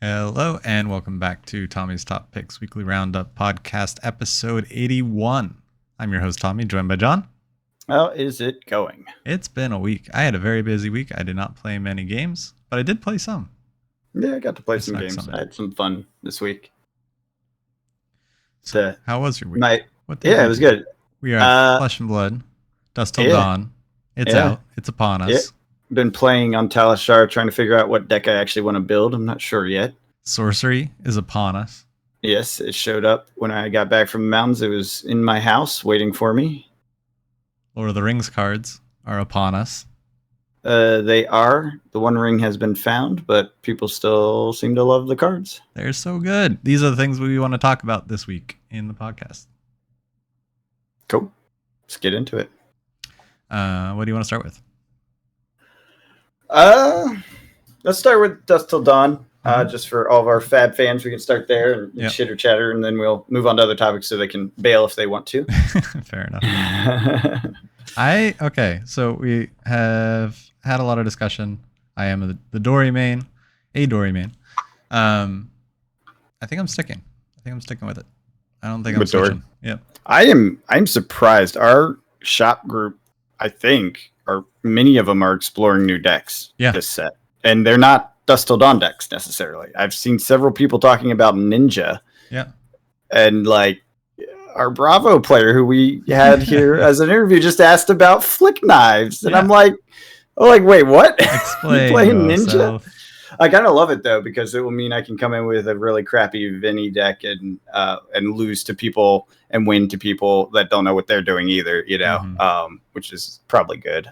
Hello, and welcome back to Tommy's Top Picks Weekly Roundup Podcast, episode 81. I'm your host, Tommy, joined by John. How is it going? It's been a week. I had a very busy week. I did not play many games, but I did play some. Yeah, I got to play some games. I had some fun this week. So, how was your week? It was good. We are Flesh and Blood, Dusk Till Dawn. It's out. It's upon us. Been playing on Talishar, trying to figure out what deck I actually want to build. I'm not sure yet. Sorcery is upon us. Yes, it showed up when I got back from the mountains. It was in my house waiting for me. Lord of the Rings cards are upon us. They are. The One Ring has been found, but people still seem to love the cards. They're so good. These are the things we want to talk about this week in the podcast. Cool. Let's get into it. What do you want to start with? Let's start with Dusk Till Dawn. Just for all of our Fab fans, we can start there and chitter chatter, and then we'll move on to other topics so they can bail if they want to. Fair enough. So we have had a lot of discussion. I am the Dory main, a Dory main. I think I'm sticking with it. I don't think I'm switching. Yep. I'm surprised. Our shop group, I think, or many of them are exploring new decks this set. And they're not Dusk Till Dawn decks necessarily. I've seen several people talking about Ninja. Yeah. And like our Bravo player who we had here as an interview just asked about Flick Knives. And I'm like, wait, what? Explain. You playing Ninja? I kind of love it though, because it will mean I can come in with a really crappy Vinny deck and lose to people and win to people that don't know what they're doing either, which is probably good.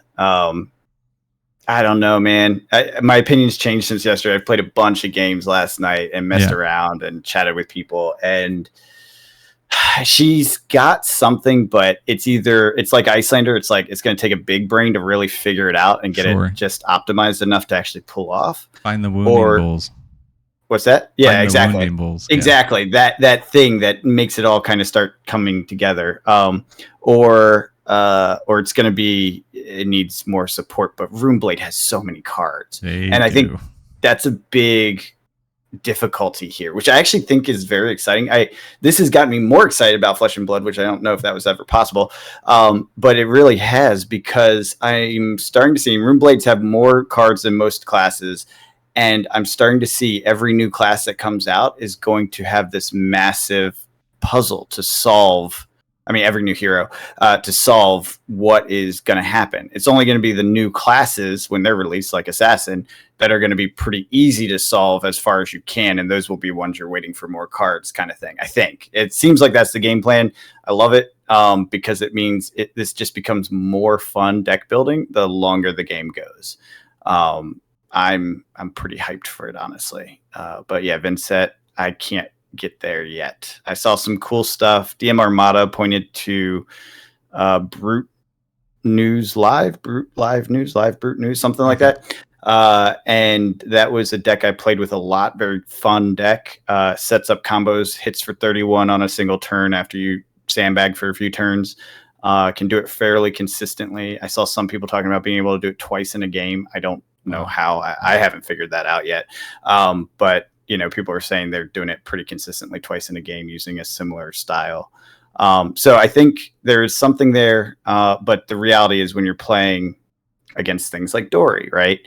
I don't know, man. My opinion's changed since yesterday. I've played a bunch of games last night and messed around and chatted with people, and she's got something, but it's like Icelander. It's like it's going to take a big brain to really figure it out and get it just optimized enough to actually pull off. Find the wounding bulls. What's that? Yeah, exactly. Bulls. Exactly. That thing that makes it all kind of start coming together. Or it's going to be, it needs more support, but Runeblade has so many cards. I think that's a big difficulty here, which I actually think is very exciting. This has gotten me more excited about Flesh and Blood, which I don't know if that was ever possible. But it really has, because I'm starting to see Runeblades have more cards than most classes. And I'm starting to see every new class that comes out is going to have this massive puzzle to solve. I mean, every new hero to solve what is going to happen. It's only going to be the new classes when they're released, like Assassin, that are going to be pretty easy to solve as far as you can. And those will be ones you're waiting for more cards kind of thing. I think it seems like that's the game plan. I love it because it means this just becomes more fun deck building the longer the game goes. I'm pretty hyped for it, honestly. But yeah, Vincent, I can't get there yet. I saw some cool stuff. DM Armada pointed to Brute News, something like that. And that was a deck I played with a lot. Very fun deck. Sets up combos, hits for 31 on a single turn after you sandbag for a few turns. Can do it fairly consistently. I saw some people talking about being able to do it twice in a game. I don't know how. I haven't figured that out yet. But people are saying they're doing it pretty consistently twice in a game using a similar style. So I think there's something there. But the reality is when you're playing against things like Dory, right?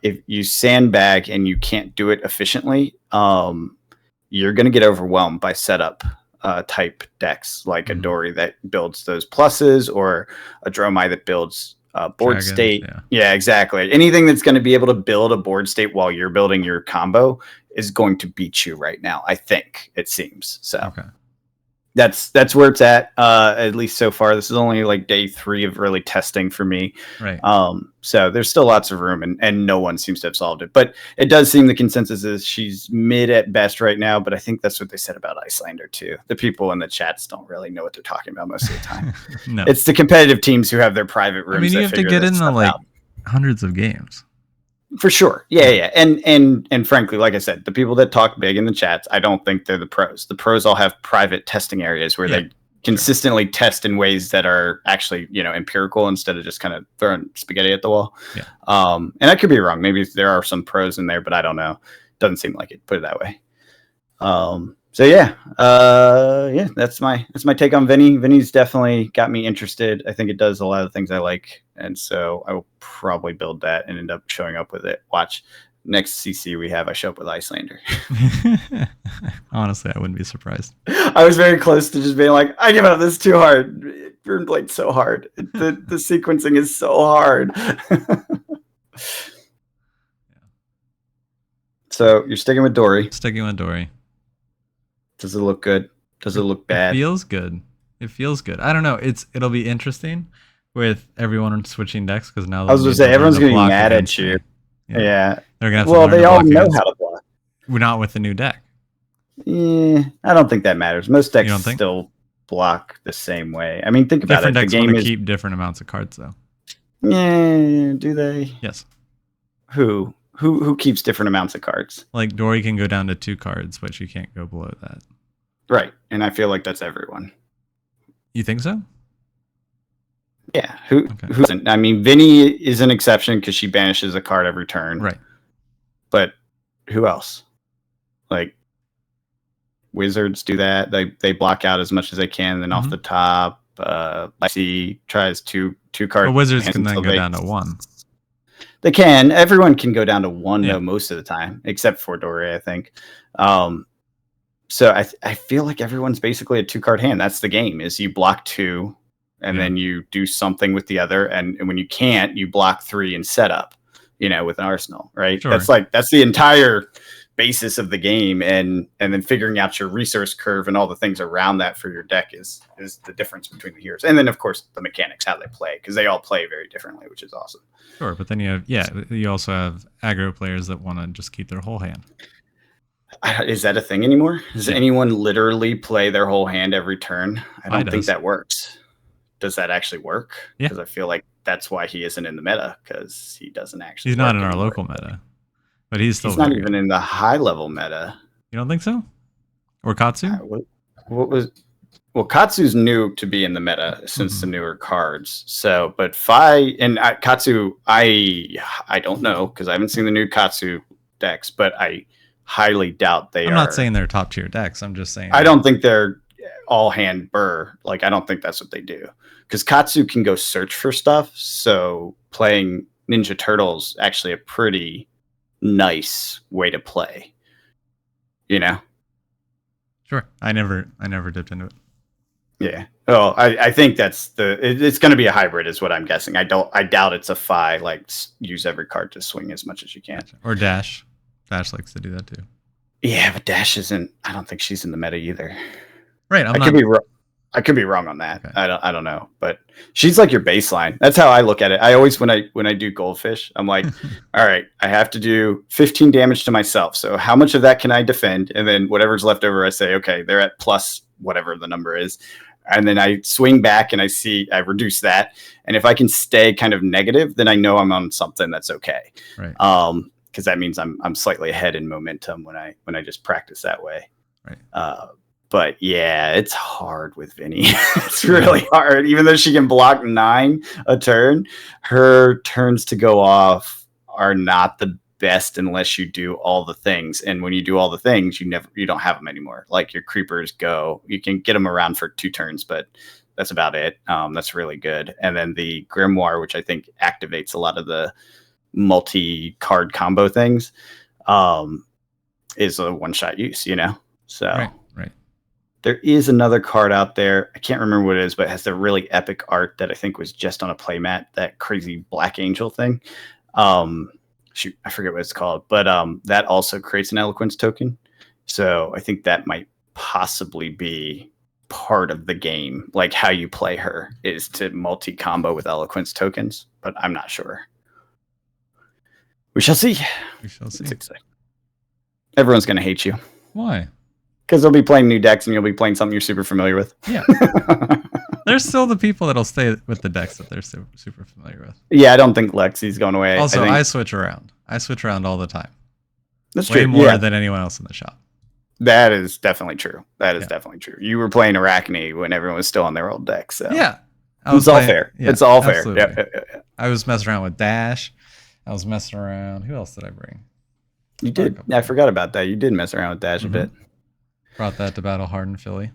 If you sandbag and you can't do it efficiently, you're going to get overwhelmed by setup type decks like a Dory that builds those pluses, or a Dromai that builds board Dragons, state. Yeah, exactly. Anything that's going to be able to build a board state while you're building your combo is going to beat you right now. I think it seems so. That's where it's at least so far. This is only like day 3 of really testing for me. Right. So there's still lots of room, and no one seems to have solved it. But it does seem the consensus is she's mid at best right now. But I think that's what they said about Icelander too. The people in the chats don't really know what they're talking about most of the time. No. It's the competitive teams who have their private rooms. I mean, you have to get into like hundreds of games. For sure. Yeah. And frankly, like I said, the people that talk big in the chats, I don't think they're the pros. The pros all have private testing areas where they consistently test in ways that are actually, empirical instead of just kind of throwing spaghetti at the wall. Yeah. And I could be wrong. Maybe there are some pros in there, but I don't know. Doesn't seem like it. Put it that way. So yeah, that's my take on Vinny. Vinny's definitely got me interested. I think it does a lot of things I like, and so I will probably build that and end up showing up with it. Watch next CC we have, I show up with Icelander. Honestly, I wouldn't be surprised. I was very close to just being like, I give up. This is too hard. Runeblade's so hard. The sequencing is so hard. So you're sticking with Dory. Sticking with Dory. Does it look good? Does it look bad? It feels good. It feels good. I don't know. It'll be interesting with everyone switching decks because now I was gonna say everyone's gonna be mad at you. Yeah. They're gonna have to well, they all know against, how to block. We're not with the new deck. Yeah, I don't think that matters. Most decks still block the same way. I mean, think about different it. Decks the game is keep different amounts of cards though. Yeah, do they? Yes. Who keeps different amounts of cards? Like Dory can go down to 2 cards, but you can't go below that. Right, and I feel like that's everyone. You think so? Yeah. Who doesn't? I mean, Vinny is an exception because she banishes a card every turn. Right. But who else? Like Wizards do that. They block out as much as they can. Then off the top, Lexi tries two cards. But Wizards can then go down to 1. They can. Everyone can go down to 1 though most of the time, except for Dory, I think. So I feel like everyone's basically a 2-card hand. That's the game. Is you block 2, and then you do something with the other, and when you can't, you block 3 and set up. With an arsenal, right? Sure. That's the entire basis of the game, and then figuring out your resource curve and all the things around that for your deck is the difference between the heroes, and then of course the mechanics, how they play, because they all play very differently, which is awesome. Sure, but then you also have aggro players that want to just keep their whole hand. Is that a thing anymore? Does anyone literally play their whole hand every turn? I don't think that works. Does that actually work? Yeah. Because I feel like that's why he isn't in the meta, because he doesn't actually. He's not in our local meta, but he's not even in the high level meta. You don't think so? Or Katsu? Well, Katsu's new to be in the meta since the newer cards. So, but Fi and Katsu, I don't know because I haven't seen the new Katsu decks, but I highly doubt they are. I'm not saying they're top tier decks. I'm just saying I don't think they're all hand burr. Like, I don't think that's what they do, because Katsu can go search for stuff. So playing Ninja Turtles actually a pretty nice way to play. Sure. I never dipped into it. Yeah. Oh, I think it's going to be a hybrid is what I'm guessing. I doubt it's a Fi, like use every card to swing as much as you can. Or Dash. Dash likes to do that too. Yeah, but Dash isn't. I don't think she's in the meta either. Right. I could be wrong on that. Okay. I don't know, but she's like your baseline. That's how I look at it. I always when I do Goldfish, I'm like, all right, I have to do 15 damage to myself. So how much of that can I defend? And then whatever's left over, I say, okay, they're at plus whatever the number is. And then I swing back and I reduce that. And if I can stay kind of negative, then I know I'm on something that's okay. Right. Because that means I'm slightly ahead in momentum when I just practice that way. Right. But yeah, it's hard with Vinny. It's really hard. Even though she can block 9 a turn, her turns to go off are not the best unless you do all the things. And when you do all the things, you don't have them anymore. Like your creepers go, you can get them around for 2 turns, but that's about it. That's really good. And then the Grimoire, which I think activates a lot of the multi-card combo things, is a one-shot use, So right. There is another card out there. I can't remember what it is, but it has the really epic art that I think was just on a playmat, that crazy Black Angel thing. Shoot, I forget what it's called, but that also creates an Eloquence token. So I think that might possibly be part of the game. Like how you play her is to multi-combo with Eloquence tokens, but I'm not sure. We shall see. We shall see. Everyone's going to hate you. Why? Because they'll be playing new decks and you'll be playing something you're super familiar with. Yeah. There's still the people that'll stay with the decks that they're super familiar with. Yeah, I don't think Lexi's going away. Also, I switch around. I switch around all the time. That's way true. More than anyone else in the shop. That is definitely true. That is definitely true. You were playing Arachne when everyone was still on their old decks. So. Yeah. It's all fair. Yeah, it's all fair. Yeah. I was messing around with Dash. I was messing around. Who else did I bring? You did. I forgot about that. You did mess around with Dash a bit. Brought that to Battle Hardened Philly.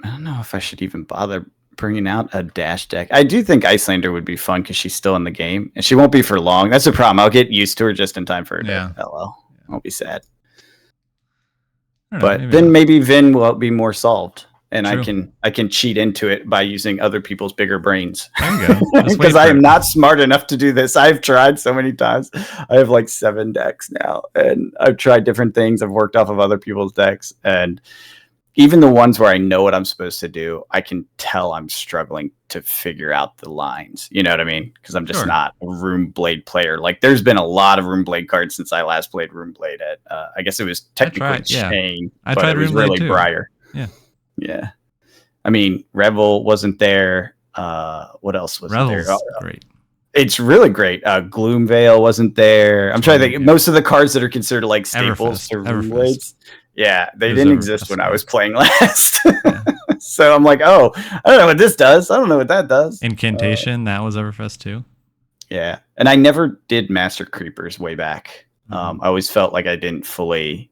I don't know if I should even bother bringing out a Dash deck. I do think Icelander would be fun because she's still in the game, and she won't be for long. That's the problem. I'll get used to her just in time for her to LL. I won't be sad. But then maybe Vin will be more solved, and I can cheat into it by using other people's bigger brains. There you go. Because I am not smart enough to do this. I've tried so many times. I have like 7 decks now, and I've tried different things. I've worked off of other people's decks, and even the ones where I know what I'm supposed to do, I can tell I'm struggling to figure out the lines. You know what I mean? Because I'm just not a Runeblade player. Like, there's been a lot of Runeblade cards since I last played Runeblade at, I guess it was technically Chain, but it was really Briar. Yeah. I mean, Revel wasn't there. What else was there? Great. It's really great. Gloomveil wasn't there. I'm trying to think. Most of the cards that are considered like staples to Runeblades. Yeah, they didn't exist when I was playing last. So I'm like, oh, I don't know what this does. I don't know what that does. Incantation, that was Everfest too. Yeah, and I never did Master Creepers way back. I always felt like I didn't fully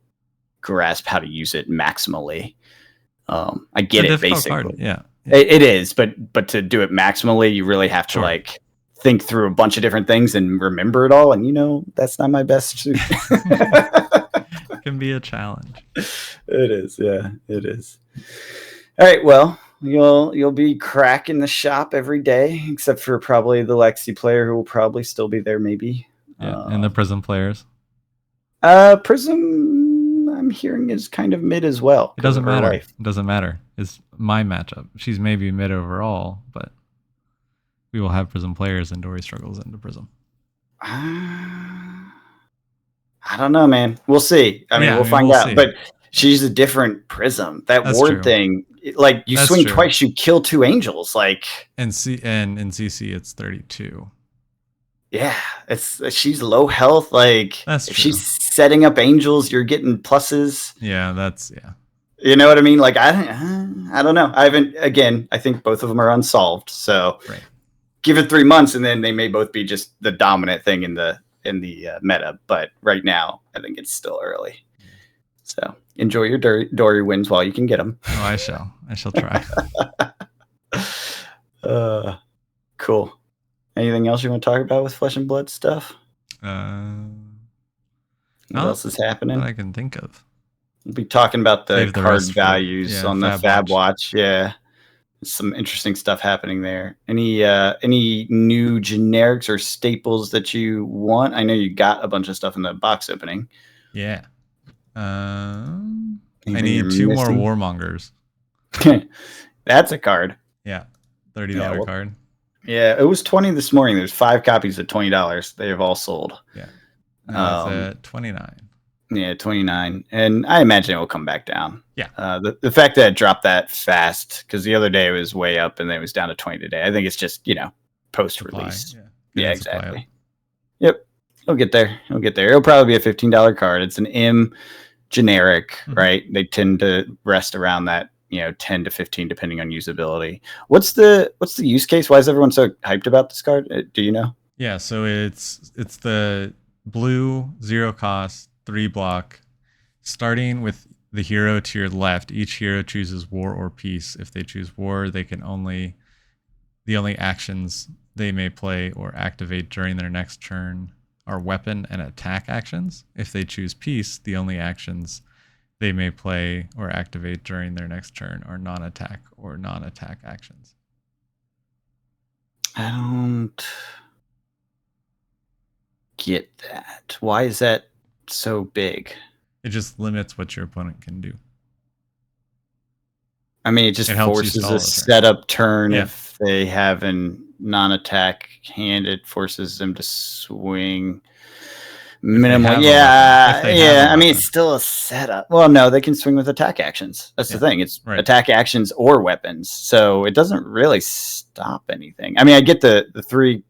grasp how to use it maximally. I get it basically. Card. Yeah. It is, but to do it maximally, you really have to like think through a bunch of different things and remember it all. And that's not my best suit. Can be a challenge. It is, yeah, it is. All right, well, you'll be cracking the shop every day, except for probably the Lexi player who will probably still be there, maybe. Yeah, and the Prism players. Prism, I'm hearing, is kind of mid as well. It doesn't matter. It doesn't matter. It's my matchup. She's maybe mid overall, but we will have Prism players, and Dory struggles into Prism. I don't know, man. We'll see. I mean, we'll find out. See. But she's a different Prism. That's Ward thing, like you swing twice, you kill 2 angels. Like and in CC, it's 32. Yeah, she's low health. Like if she's setting up angels, you're getting pluses. Yeah, You know what I mean? Like I don't know. I think both of them are unsolved. So give it 3 months, and then they may both be just the dominant thing in the meta, but right now I think it's still early. So enjoy your Dory wins while you can get them. Oh, I shall try. Cool. Anything else you want to talk about with Flesh and Blood stuff? What else is happening? That I can think of. We'll be talking about the card values on the Fab Watch. Yeah. Some interesting stuff happening there. Any new generics or staples that you want? I know you got a bunch of stuff in the box opening. Yeah. I need 2 more Warmongers. That's a card. Yeah. $30 card. Yeah, it was 20 this morning. There's 5 copies at $20. They have all sold. Yeah. Now it's at 29. Yeah, 29, and I imagine it will come back down. Yeah. The fact that it dropped that fast, because the other day it was way up and then it was down to 20 today. I think it's just post-release. Yeah, exactly. Yep, it'll get there. It'll probably be a $15 card. It's an M generic, right? They tend to rest around that 10 to 15 depending on usability. What's the use case? Why is everyone so hyped about this card? Do you know? Yeah, so it's the blue 0 cost 3 block, starting with the hero to your left. Each hero chooses war or peace. If they choose war, the only actions they may play or activate during their next turn are weapon and attack actions. If they choose peace, the only actions they may play or activate during their next turn are non-attack or non-attack actions. I don't get that. Why is that so big? It just limits what your opponent can do. I mean, it just forces a setup turn. If they have a non-attack hand, it forces them to swing minimal. Yeah. I mean, it's still a setup. Well, no, they can swing with attack actions. That's the thing. It's attack actions or weapons. So it doesn't really stop anything. I mean, I get the 3.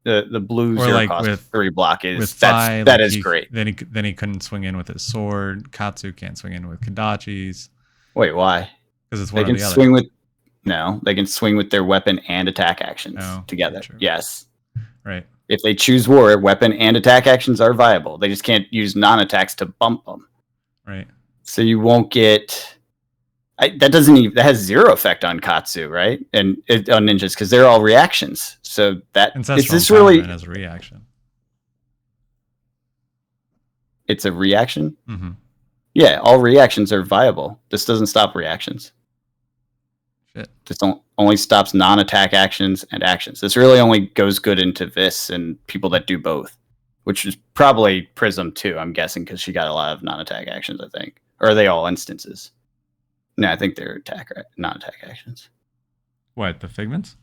The blue 0 cost with 3 block is that is great. Then he couldn't swing in with his sword. Katsu can't swing in with Kodachis. Wait, why? Because it's one or the other. They can swing with their weapon and attack actions together. Yes. Right. If they choose war, weapon and attack actions are viable. They just can't use non-attacks to bump them. Right. So you won't get... that has 0 effect on Katsu, right? And on ninjas, because they're all reactions. So is this really... as a reaction. It's a reaction? Mm-hmm. Yeah, all reactions are viable. This doesn't stop reactions. Shit. This only stops non-attack actions and actions. This really only goes good into Vis and people that do both, which is probably Prism too, I'm guessing, because she got a lot of non-attack actions, I think. Or are they all instances? No, I think they're non-attack actions. What, the Figments?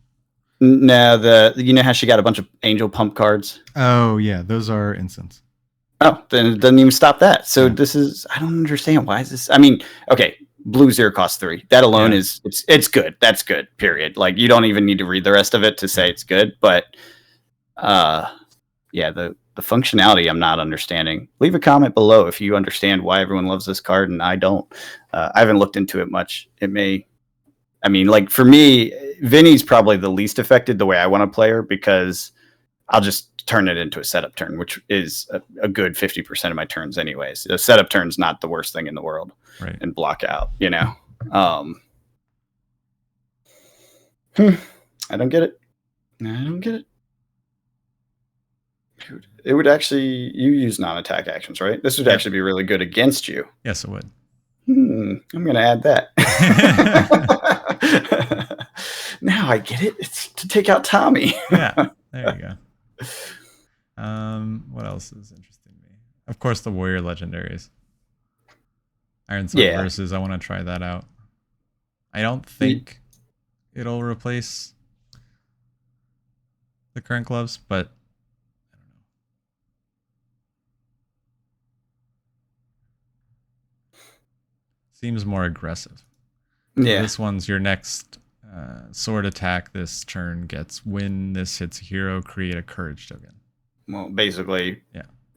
No, you know how she got a bunch of Angel Pump cards? Oh, yeah, those are instants. Oh, then it doesn't even stop that. So this is... I don't understand. Why is this... I mean, okay, blue 0 costs 3. That alone is... It's good. That's good, period. Like, you don't even need to read the rest of it to say it's good. But, yeah, the functionality I'm not understanding. Leave a comment below if you understand why everyone loves this card and I don't. I haven't looked into it much. It may... I mean, like, for me, Vinny's probably the least affected the way I want to play her, because I'll just turn it into a setup turn, which is a good 50% of my turns anyways. A setup turn's not the worst thing in the world. Right. And block out, you know. I don't get it. Dude, it would actually... You use non-attack actions, right? This would actually be really good against you. Yes, it would. I'm going to add that. Now I get it. It's to take out Tommy. Yeah, there you go. What else is interesting to me? Of course, the Warrior Legendaries. Iron Sun versus. I want to try that out. I don't think it'll replace the current gloves, but I don't know. Seems more aggressive. Yeah. So this one's your next sword attack this turn gets when this hits a hero, create a courage token. Well, basically,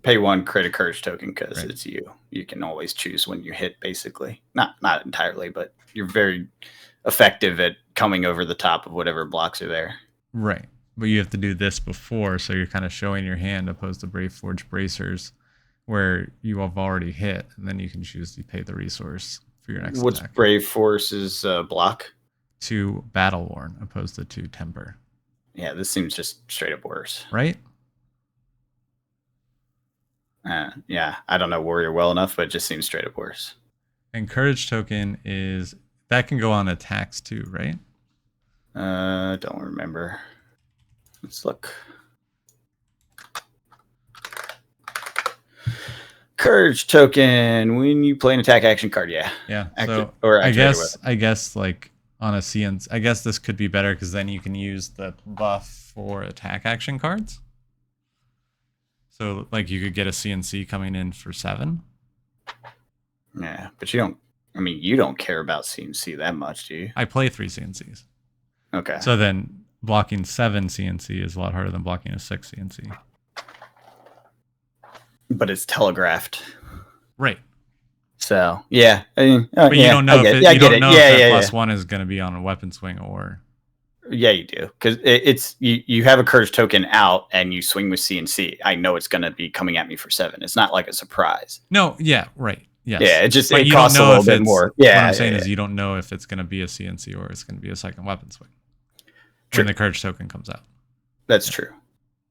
pay 1, create a courage token, because it's you. You can always choose when you hit, basically. Not entirely, but you're very effective at coming over the top of whatever blocks are there. Right. But you have to do this before, so you're kind of showing your hand, opposed to Brave Forge Bracers, where you have already hit, and then you can choose to pay the resource for your next What's attack. Brave Force's block? 2 Battle Worn, opposed to 2 Temper. Yeah, this seems just straight up worse. Right? Yeah, I don't know Warrior well enough, but it just seems straight up worse. And Courage Token is... That can go on attacks too, right? Don't remember. Let's look. Courage Token. When you play an attack action card, yeah. So I guess like on a CNC, I guess this could be better, because then you can use the buff for attack action cards. So like you could get a CNC coming in for 7. Yeah, but you don't... I mean, you don't care about CNC that much, do you? I play 3 CNCs. Okay. So then blocking 7 CNC is a lot harder than blocking a 6 CNC. But it's telegraphed. Right. So, yeah. You don't know if that +1 is going to be on a weapon swing or... Yeah, you do. Because it's you have a courage token out and you swing with CNC. I know it's going to be coming at me for 7. It's not like a surprise. No, yeah, right. Yes. Yeah, it costs a little bit more. Yeah. What I'm saying is you don't know if it's going to be a CNC or it's going to be a second weapon swing. True. When the courage token comes out. That's true.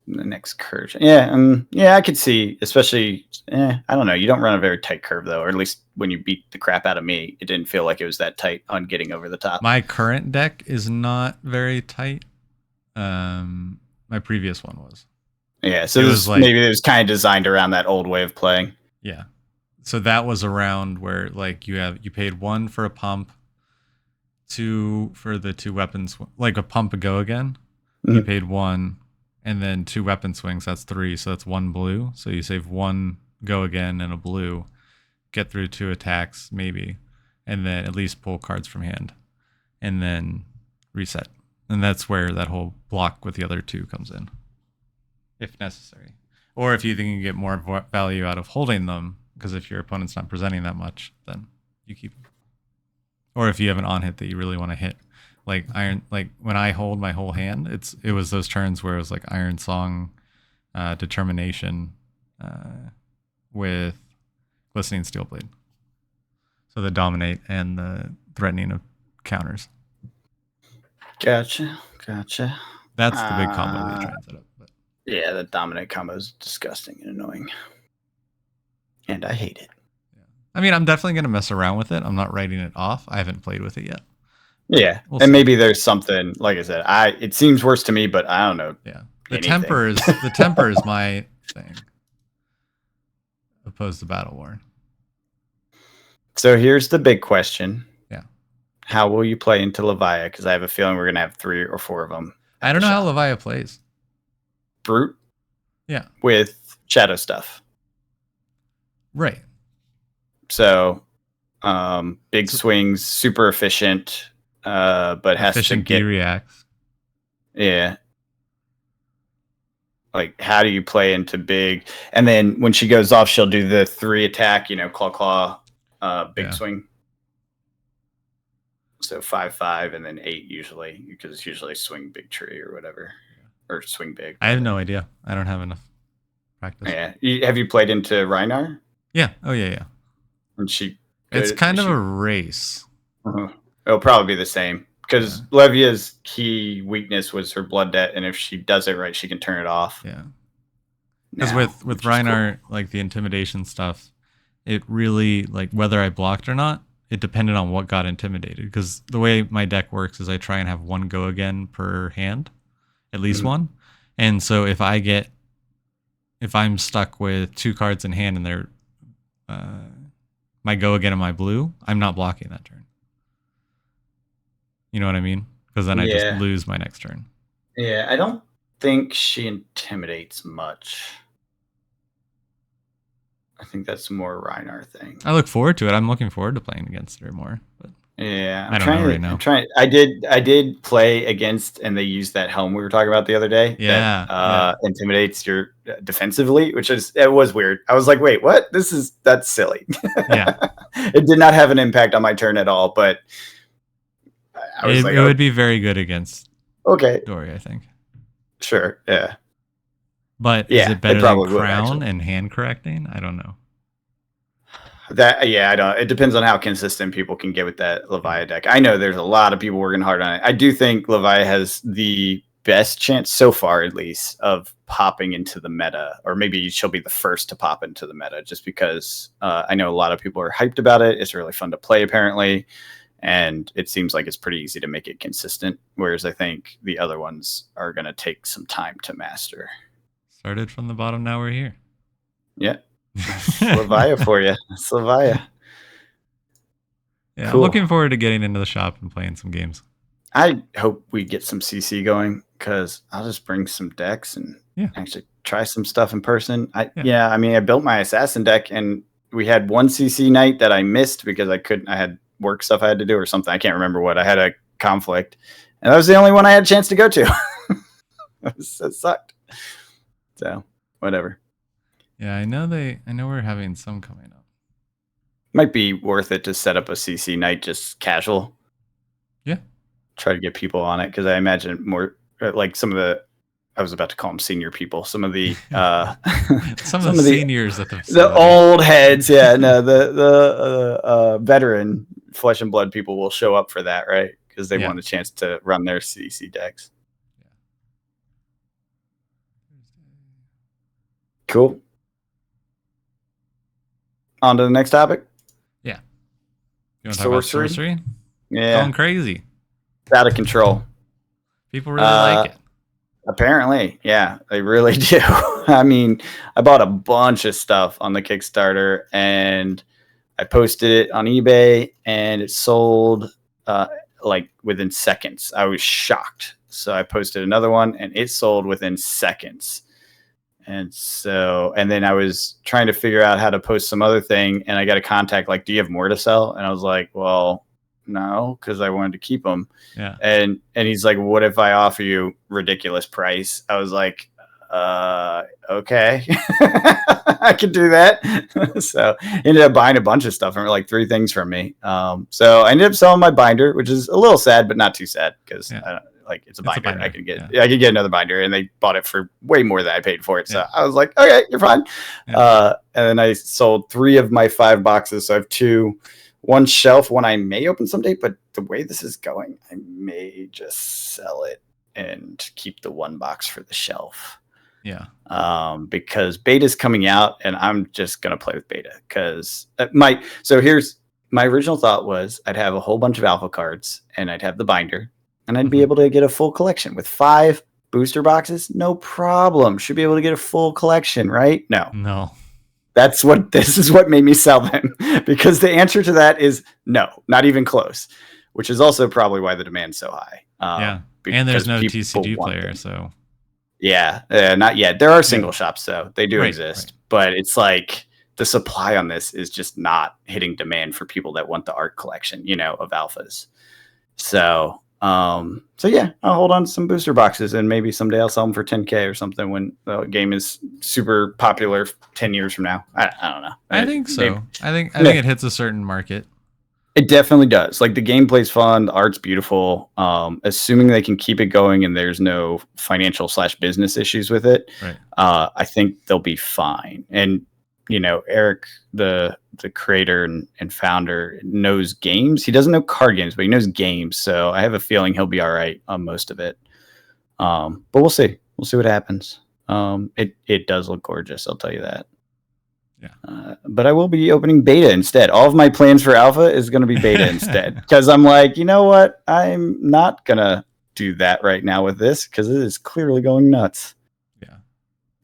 The next courage. Yeah, I could see, especially, I don't know. You don't run a very tight curve, though, or at least when you beat the crap out of me, it didn't feel like it was that tight on getting over the top. My current deck is not very tight. My previous one was. Yeah, so maybe it was kind of designed around that old way of playing. Yeah. So that was around where like you paid 1 for a pump, 2 for the 2 weapons, like a pump a go again. Mm-hmm. You paid 1. And then 2 weapon swings, that's 3. So that's 1 blue. So you save 1 go again and a blue. Get through 2 attacks, maybe. And then at least pull cards from hand. And then reset. And that's where that whole block with the other 2 comes in. If necessary. Or if you think you get more value out of holding them, because if your opponent's not presenting that much, then you keep them. Or if you have an on-hit that you really want to hit. Like when I hold my whole hand, it was those turns where it was like Iron Song, determination with glistening steel blade. So the dominate and the threatening of counters. Gotcha. That's the big combo they try and set up. But. Yeah, the dominate combo is disgusting and annoying. And I hate it. Yeah. I mean, I'm definitely going to mess around with it. I'm not writing it off. I haven't played with it yet. Yeah. We'll maybe there's something, like I said, it seems worse to me, but I don't know. Yeah. The temper is my thing. Opposed to Battle War. So here's the big question. Yeah. How will you play into Levia? Because I have a feeling we're going to have 3 or 4 of them. I don't know how Levia plays. Brute? Yeah. With shadow stuff. Right. So, big swings, super efficient, but has efficient to get... reacts. Yeah. Like, how do you play into big? And then when she goes off, she'll do the 3 attack, claw, big swing. So 5/5 and then 8 usually, because it's usually swing big tree or whatever, or swing big. I have no idea. I don't have enough practice. Yeah. Have you played into Reinar? Yeah. Oh yeah. And it's kind of a race. It'll probably be the same because Levia's key weakness was her blood debt, and if she does it right, she can turn it off. Yeah. Because with Reinar, like the intimidation stuff, it really, like whether I blocked or not, it depended on what got intimidated. Because the way my deck works is I try and have 1 go again per hand, at least 1. And so if I'm stuck with 2 cards in hand and they're my go again and my blue, I'm not blocking that turn. You know what I mean? Because then I just lose my next turn. Yeah, I don't think she intimidates much. I think that's more a Reinar thing. I look forward to it. I'm looking forward to playing against her more. But yeah, I don't know right now. I did play against, and they used that helm we were talking about the other day. Yeah, that intimidates your defensively, it was weird. I was like, wait, what? That's silly. Yeah, it did not have an impact on my turn at all, but it would be very good against Dory, I think. Sure, yeah. But is it better than Crown and hand correcting? I don't know. I don't. It depends on how consistent people can get with that Levia deck. I know there's a lot of people working hard on it. I do think Levia has the best chance so far, at least, of popping into the meta, or maybe she'll be the first to pop into the meta, just because I know a lot of people are hyped about it. It's really fun to play, apparently, and it seems like it's pretty easy to make it consistent. Whereas I think the other ones are going to take some time to master. Started from the bottom, now we're here. Yeah. Levia for you. It's Levia. Yeah, cool. I'm looking forward to getting into the shop and playing some games. I hope we get some CC going, because I'll just bring some decks and actually try some stuff in person. I mean, I built my assassin deck, and we had one CC night that I missed because I had work stuff I had to do or something. I can't remember what. I had a conflict, and that was the only one I had a chance to go to. It sucked. So whatever. Yeah, I know we're having some coming up. Might be worth it to set up a CC night, just casual. Yeah. Try to get people on it, because I imagine more like some of the, I was about to call them senior people, some of the some of the seniors at the old heads. Yeah, no, the veteran flesh and blood people will show up for that, right? Because they want a chance to run their CC decks. Cool. On to the next topic. Yeah. You want to talk about sorcery? Yeah. Going crazy. It's out of control. People really like it. Apparently. Yeah, they really do. I mean, I bought a bunch of stuff on the Kickstarter, and I posted it on eBay, and it sold like within seconds. I was shocked. So I posted another one, and it sold within seconds. And then I was trying to figure out how to post some other thing, and I got a contact like, do you have more to sell? And I was like, well, no, because I wanted to keep them. Yeah. And he's like, what if I offer you ridiculous price? I was like, okay, I could do that. So ended up buying a bunch of stuff, and like 3 things from me. So I ended up selling my binder, which is a little sad, but not too sad, because like it's a binder. binder. I could get another binder, and they bought it for way more than I paid for it. So I was like, okay, you're fine. And then I sold 3 of my 5 boxes. So I have 2, one shelf, one I may open someday. But the way this is going, I may just sell it and keep the 1 box for the shelf. Yeah. Because beta's coming out, and I'm just gonna play with beta because here's my original thought was I'd have a whole bunch of alpha cards, and I'd have the binder, and I'd be able to get a full collection with 5 booster boxes. No problem. Should be able to get a full collection, right? No. This is what made me sell them, because the answer to that is no, not even close. Which is also probably why the demand's so high. And there's no TCG player, so. Yeah, not yet. There are single shops, though. They do exist. But it's like the supply on this is just not hitting demand for people that want the art collection, of alphas. So yeah, I'll hold on to some booster boxes, and maybe someday I'll sell them for 10K or something when the game is super popular 10 years from now. I don't know. I think so. Maybe. I think it hits a certain market. It definitely does. Like, the gameplay's fun, the art's beautiful. Assuming they can keep it going and there's no financial / business issues with it, right. I think they'll be fine. And Eric, the creator and founder, knows games. He doesn't know card games, but he knows games. So I have a feeling he'll be all right on most of it. But we'll see. We'll see what happens. It does look gorgeous. I'll tell you that. Yeah. But I will be opening beta instead. All of my plans for alpha is going to be beta instead, because I'm like, you know what? I'm not going to do that right now with this, because it is clearly going nuts. Yeah.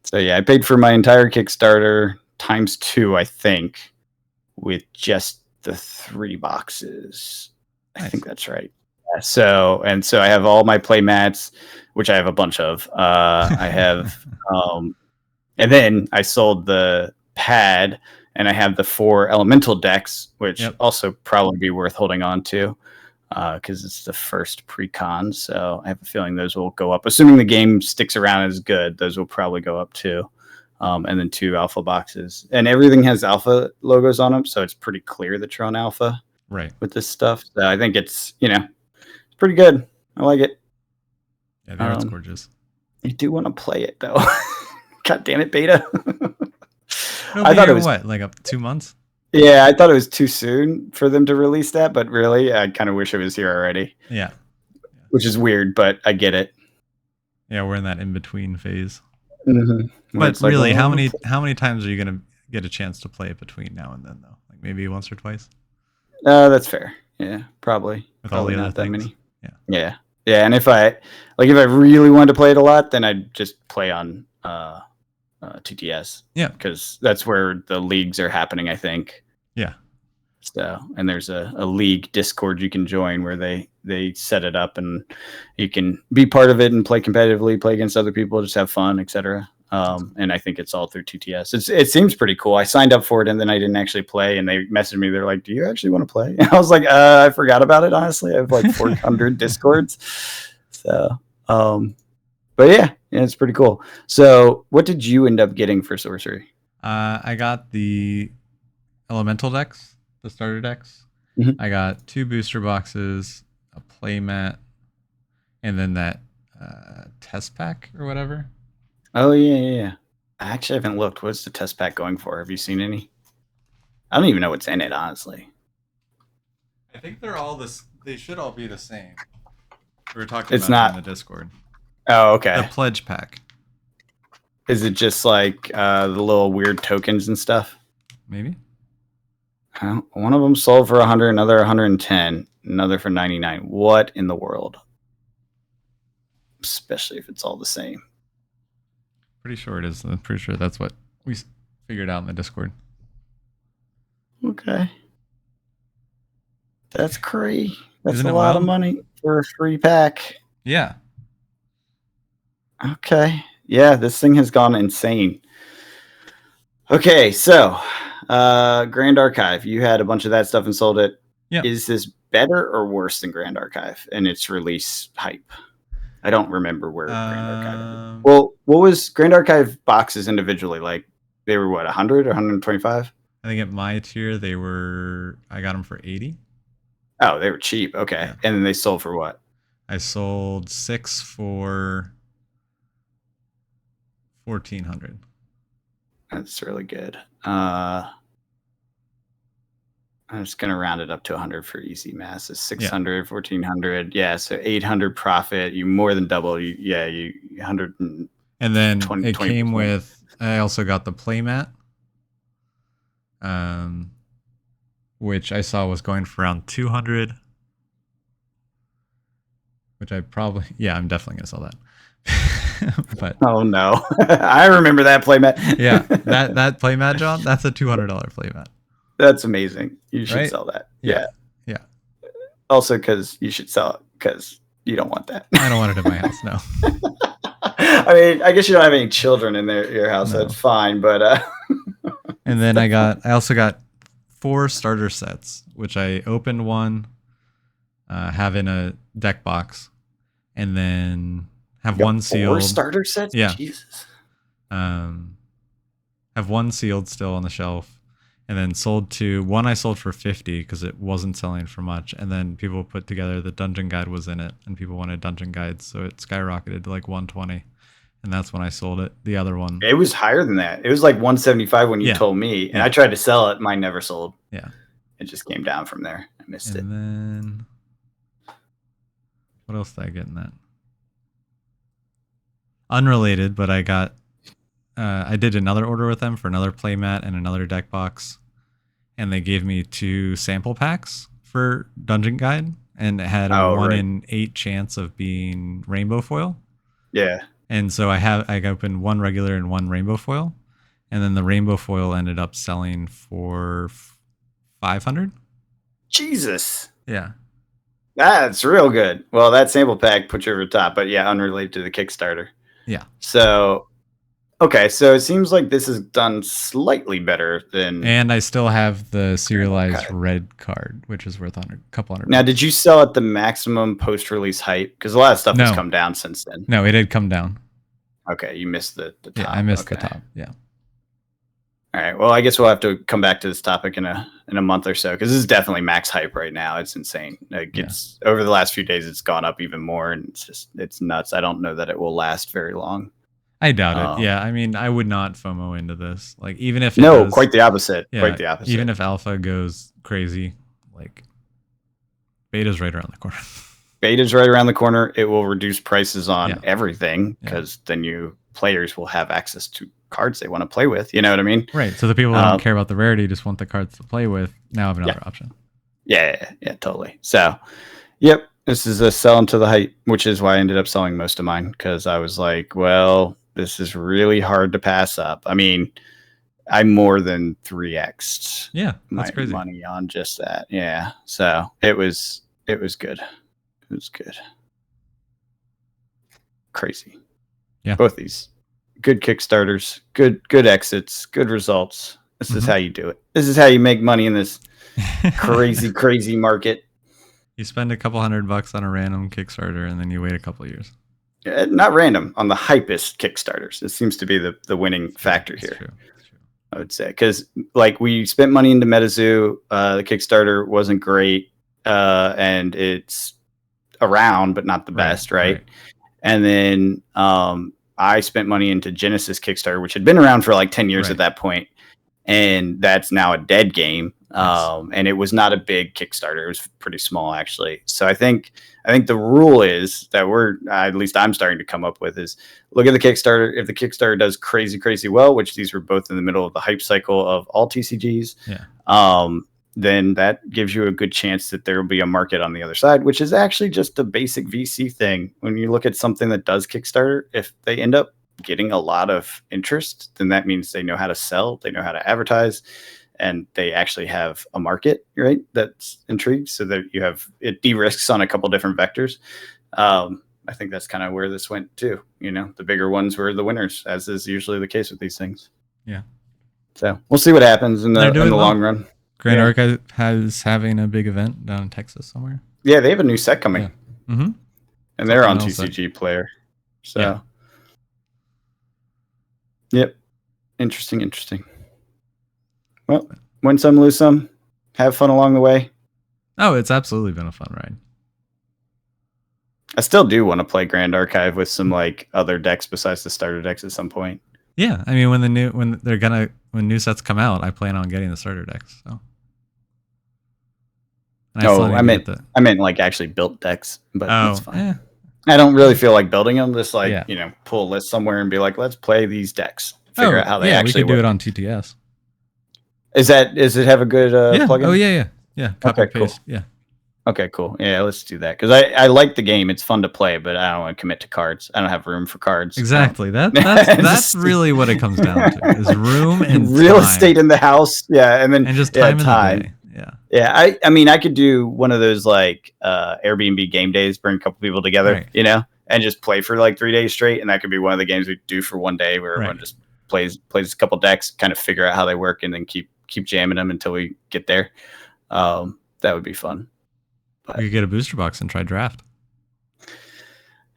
So yeah, I paid for my entire Kickstarter ×2, I think, with just the 3 boxes. Nice. I think that's right. Yeah, so I have all my play mats, which I have a bunch of. I have, and then I sold the pad, and I have the 4 elemental decks, which also probably be worth holding on to, because it's the first pre-con. So I have a feeling those will go up, assuming the game sticks around as good. Those will probably go up too. And then 2 alpha boxes, and everything has alpha logos on them, so it's pretty clear that you're on alpha, right, with this stuff. So I think it's it's pretty good. I like it. Yeah, the art's gorgeous. I do want to play it though. God damn it, beta. I thought it was like up 2 months. Yeah, I thought it was too soon for them to release that, but really, I kind of wish it was here already. Yeah, which is weird, but I get it. Yeah, we're in that in between phase. Mm-hmm. But really, how many times are you gonna get a chance to play it between now and then, though? Like maybe once or twice. That's fair. Yeah, probably. With probably all the not other that things. many. Yeah. Yeah, and if I really wanted to play it a lot, then I'd just play on TTS. Yeah, because that's where the leagues are happening, I think. Yeah. So, and there's a league Discord you can join where they set it up, and you can be part of it and play competitively, play against other people, just have fun, etc. And I think it's all through TTS. It seems pretty cool. I signed up for it, and then I didn't actually play, and they messaged me. They're like, "Do you actually want to play?" And I was like, "I forgot about it. Honestly, I have like 400 Discords." So, but yeah, it's pretty cool. So, what did you end up getting for Sorcery? I got the elemental decks, the starter decks. Mm-hmm. I got 2 booster boxes, a playmat, and then that test pack or whatever. Oh yeah. I actually haven't looked. What's the test pack going for? Have you seen any? I don't even know what's in it, honestly. I think they're all this. They should all be the same. We were talking It's about not it in the Discord. Oh, okay. The pledge pack. Is it just like the little weird tokens and stuff? Maybe. One of them sold for 100, another 110, another for 99. What in the world? Especially if it's all the same. Pretty sure it is. I'm pretty sure that's what we figured out in the Discord. Okay. That's crazy. That's Isn't a it lot wild? of money for a free pack. Yeah. Okay. Yeah, this thing has gone insane. Okay, so Grand Archive. You had a bunch of that stuff and sold it. Yeah. Is this better or worse than Grand Archive in its release hype? I don't remember where Grand Archive is. Well, what was Grand Archive boxes individually? Like, they were what, 100 or 125? I think at my tier I got them for 80. Oh, they were cheap. Okay. Yeah. And then they sold for what? I sold 6 for 1,400. That's really good. I'm just gonna round it up to 100 for easy math. It's 600, 1,400. Yeah, so 800 profit. You more than double. You 100. And then 20, it came 20%. With. I also got the playmat, which I saw was going for around 200. Which I probably, I'm definitely gonna sell that. But oh no, I remember that playmat. Yeah, that playmat, John. That's a $200 playmat. That's amazing. You should sell that. Yeah. Also, because you should sell it because you don't want that. I don't want it in my house. No. I mean, I guess you don't have any children in your house. No. So it's fine. But and then I also got 4 starter sets, which I opened one, have in a deck box, and then have one sealed. 4 starter sets? Yeah. Jesus. Have one sealed still on the shelf, and then sold 2. One I sold for 50 because it wasn't selling for much, and then people put together the dungeon guide was in it, and people wanted dungeon guides, so it skyrocketed to like 120, and that's when I sold it. The other one, it was higher than that. It was like 175 when you told me, and I tried to sell it. Mine never sold. Yeah, it just came down from there. I missed it. And then what else did I get in that? Unrelated, but I got. I did another order with them for another playmat and another deck box, and they gave me 2 sample packs for Dungeon Guide, and it had a 1 in 8 chance of being rainbow foil. Yeah. And so I opened 1 regular and 1 rainbow foil, and then the rainbow foil ended up selling for 500. Jesus. Yeah. That's real good. Well, that sample pack put you over the top, but unrelated to the Kickstarter. Yeah. So. Okay, so it seems like this is done slightly better than. And I still have the serialized red card, which is worth a couple hundred. Now, did you sell at the maximum post-release hype? Because a lot of stuff has come down since then. No, it did come down. Okay, you missed the top. Yeah, I missed the top. Yeah. All right. Well, I guess we'll have to come back to this topic in a month or so, because this is definitely max hype right now. It's insane. It's over the last few days, it's gone up even more, and it's nuts. I don't know that it will last very long. I doubt it. Yeah, I mean, I would not FOMO into this. Like, even if quite the opposite. Yeah, quite the opposite. Even if alpha goes crazy, like, beta's right around the corner. Beta's right around the corner. It will reduce prices on everything, because then players will have access to cards they want to play with. You know what I mean? Right. So the people who don't care about the rarity, just want the cards to play with, now have another option. Yeah, totally. So, yep. This is a sell into the hype, which is why I ended up selling most of mine, because I was like, well, this is really hard to pass up. I mean, I more than 3x'd that's crazy. Money on just that. Yeah. So it was good. It was good. Crazy. Yeah. Both these good Kickstarters, good exits, good results. This is how you do it. This is how you make money in this crazy market. You spend a couple $100 on a random Kickstarter, and then you wait a couple of years. Not random, on the hypest Kickstarters. It seems to be the winning factor here. True. I would say, because like we spent money into MetaZoo, the Kickstarter wasn't great, and it's around but not the best, right? And then I spent money into Genesis Kickstarter, which had been around for like 10 years at that point, and that's now a dead game. And it was not a big Kickstarter. It was pretty small, actually. So I think the rule is that at least I'm starting to come up with, is look at the Kickstarter. If the Kickstarter does crazy well, which these were both in the middle of the hype cycle of all TCGs, then that gives you a good chance that there will be a market on the other side, which is actually just a basic VC thing. When you look at something that does Kickstarter, if they end up getting a lot of interest, then that means they know how to sell, they know how to advertise, and they actually have a market, right? That's intrigued, so that it de-risks on a couple different vectors. I think that's kind of where this went too. The bigger ones were the winners, as is usually the case with these things. Yeah. So we'll see what happens in the long run. Grand Archive has having a big event down in Texas somewhere. Yeah, they have a new set coming. Yeah. Mm-hmm. And they're on TCG Player. So, yep. Interesting. Well, win some, lose some. Have fun along the way. Oh, it's absolutely been a fun ride. I still do want to play Grand Archive with some like other decks besides the starter decks at some point. Yeah, I mean when new sets come out, I plan on getting the starter decks. So. And I meant like actually built decks, but that's fine. Yeah. I don't really feel like building them. Just like pull a list somewhere and be like, let's play these decks. Figure out how they actually we could work. do it on TTS. Does it have a good plugin? Oh yeah. Copy paste. Cool. Yeah. Okay, cool. Yeah, let's do that because I like the game. It's fun to play, but I don't want to commit to cards. I don't have room for cards. Exactly. That's really what it comes down to is room and real time. estate in the house. Yeah, and then just time in the day. Yeah. I mean, I could do one of those like Airbnb game days, bring a couple people together, and just play for like 3 days straight, and that could be one of the games we do for one day where everyone just plays a couple decks, kind of figure out how they work, and then keep jamming them until we get there. That would be fun. You could get a booster box and try draft.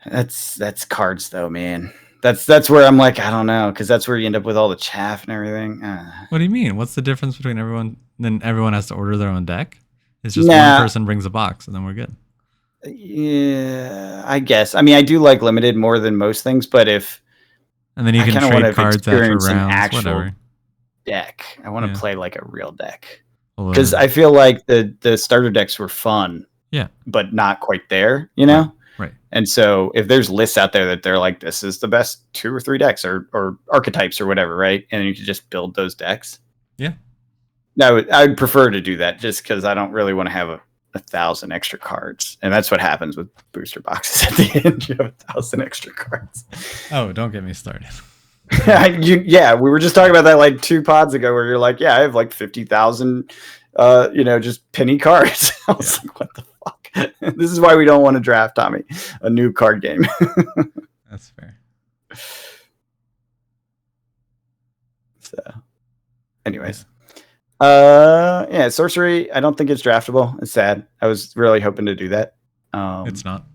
That's cards though, man. That's where I'm like, I don't know, because that's where you end up with all the chaff and everything. What do you mean? What's the difference between everyone? Then everyone has to order their own deck? It's just one person brings a box and then we're good. Yeah, I guess. I mean, I do like limited more than most things, but and then you can trade cards after rounds, whatever. Deck. I want to play like a real deck. Because I feel like the starter decks were fun. Yeah. But not quite there, you know? Right. And so if there's lists out there that they're like, this is the best 2 or 3 decks or archetypes or whatever, right? And you can just build those decks. Yeah. I would prefer to do that just because I don't really want to have 1,000 extra cards. And that's what happens with booster boxes at the end. You have 1,000 extra cards. Oh, don't get me started. We were just talking about that like 2 pods ago where you're like, I have like 50,000 just penny cards. I was like, what the fuck? This is why we don't want to draft, Tommy, a new card game. That's fair. So anyways, sorcery, I don't think it's draftable. It's sad. I was really hoping to do that. It's not.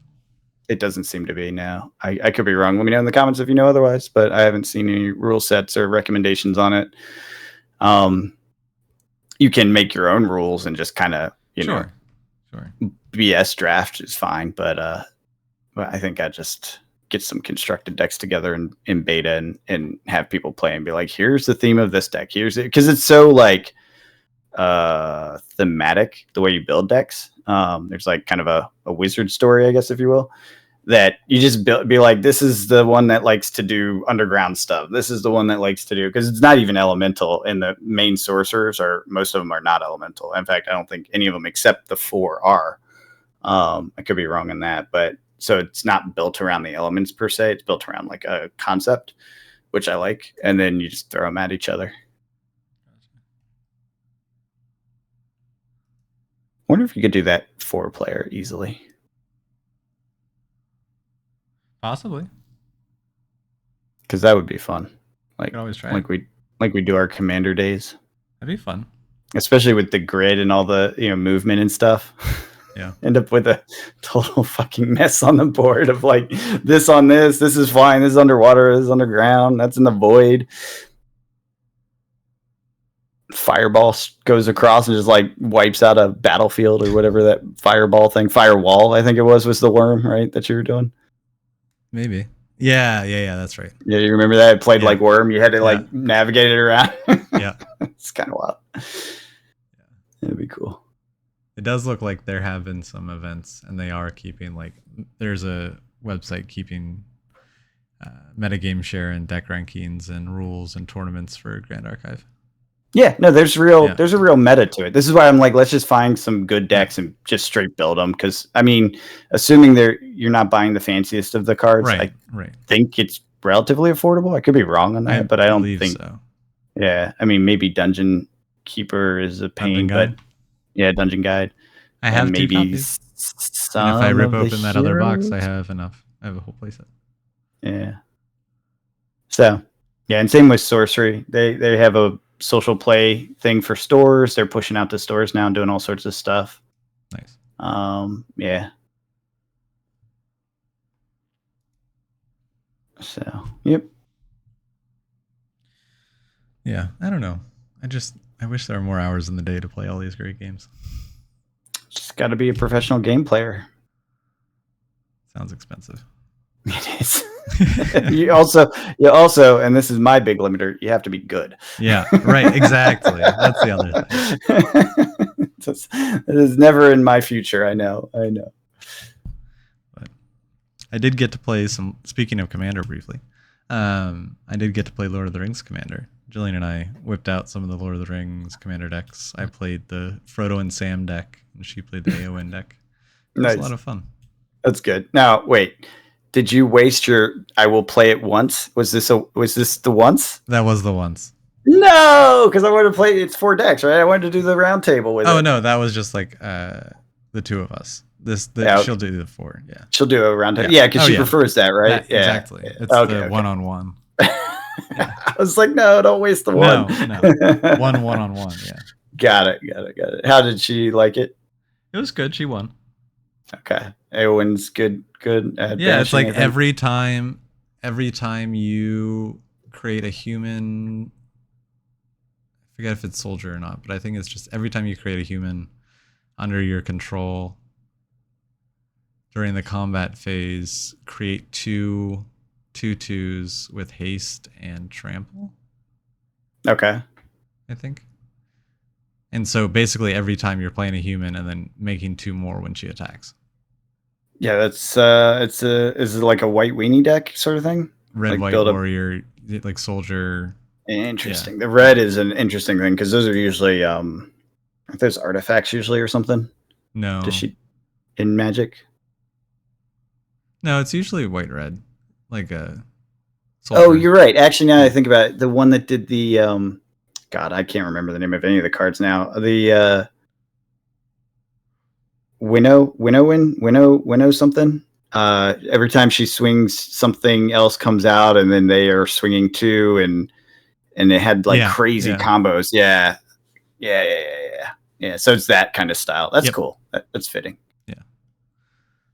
It doesn't seem to be now. I could be wrong. Let me know in the comments if you know otherwise, but I haven't seen any rule sets or recommendations on it. You can make your own rules and just kind of, Sure. BS draft is fine, but I think I just get some constructed decks together in beta and have people play and be like, here's the theme of this deck. Here's it, because it's so like thematic the way you build decks. There's like kind of a wizard story, I guess, if you will, that you just be like, this is the one that likes to do underground stuff. This is the one that likes to do, because it's not even elemental, and the main sorcerers most of them are not elemental. In fact, I don't think any of them except the 4 are. I could be wrong on that, but so it's not built around the elements per se. It's built around like a concept, which I like. And then you just throw them at each other. Wonder if you could do that 4-player easily. Possibly. Because that would be fun. Like, always try like we do our commander days. That'd be fun. Especially with the grid and all the movement and stuff. Yeah. End up with a total fucking mess on the board of like this on this is flying, this is underwater, this is underground, that's in the void. Fireball goes across and just like wipes out a battlefield or whatever that firewall, I think it was the worm, right, that you were doing? Maybe. Yeah, that's right. Yeah, you remember that? It played like Worm. You had to like navigate it around. Yeah. It's kind of wild. Yeah. It'd be cool. It does look like there have been some events, and they are keeping there's a website keeping metagame share and deck rankings and rules and tournaments for Grand Archive. Yeah, no, there's a real meta to it. This is why I'm like, let's just find some good decks and just straight build them. Because I mean, assuming you're not buying the fanciest of the cards, I think it's relatively affordable. I could be wrong on that, but I don't think so. Yeah, I mean, maybe Dungeon Keeper is a pain, but Dungeon Guide. I have maybe 2 copies. And if I rip open that other box, I have enough. I have a whole playset. Yeah. So, and same with Sorcery. They have a social play thing for stores. They're pushing out to stores now and doing all sorts of stuff. Nice. Yeah. So, yep. Yeah, I don't know. I wish there were more hours in the day to play all these great games. Just got to be a professional game player. Sounds expensive. It is. you also, and this is my big limiter, you have to be good. Yeah, right. Exactly. That's the other thing. It is never in my future. I know. But I did get to play some. Speaking of Commander, briefly, I did get to play Lord of the Rings Commander. Jillian and I whipped out some of the Lord of the Rings Commander decks. I played the Frodo and Sam deck, and she played the Eowyn deck. It was a lot of fun. That's good. Now, wait. Did you waste your I will play it once? Was this the once? That was the once. No, because I wanted to play it's 4 decks, right? I wanted to do the round table with it. Oh no, that was just like the 2 of us. She'll do the 4, yeah. She'll do a round table. Yeah, because she prefers that, right? Yeah. Exactly. It's the one-on-one. Yeah. I was like, no, don't waste the one. No. One-on-one, yeah. Got it. How did she like it? It was good. She won. Okay. Eowyn's good at yeah, it's like every time you create a human, I forget if it's soldier or not, but I think it's just every time you create a human under your control during the combat phase, create 2 2/2s with haste and trample. Okay. I think. And so basically every time you're playing a human and then making 2 more when she attacks. Yeah, that's is it like a white weenie deck sort of thing? Red, like white warrior, like soldier. Interesting. Yeah. The red is an interesting thing because those are usually aren't those artifacts usually or something? No. Does she in Magic? No, it's usually white red. Like a soldier. Oh, you're right. Actually, now I think about it, the one that did the God, I can't remember the name of any of the cards now. The Winnow something. Every time she swings, something else comes out, and then they are swinging 2, and it had like crazy combos. Yeah. So it's that kind of style. That's cool. That's fitting. Yeah,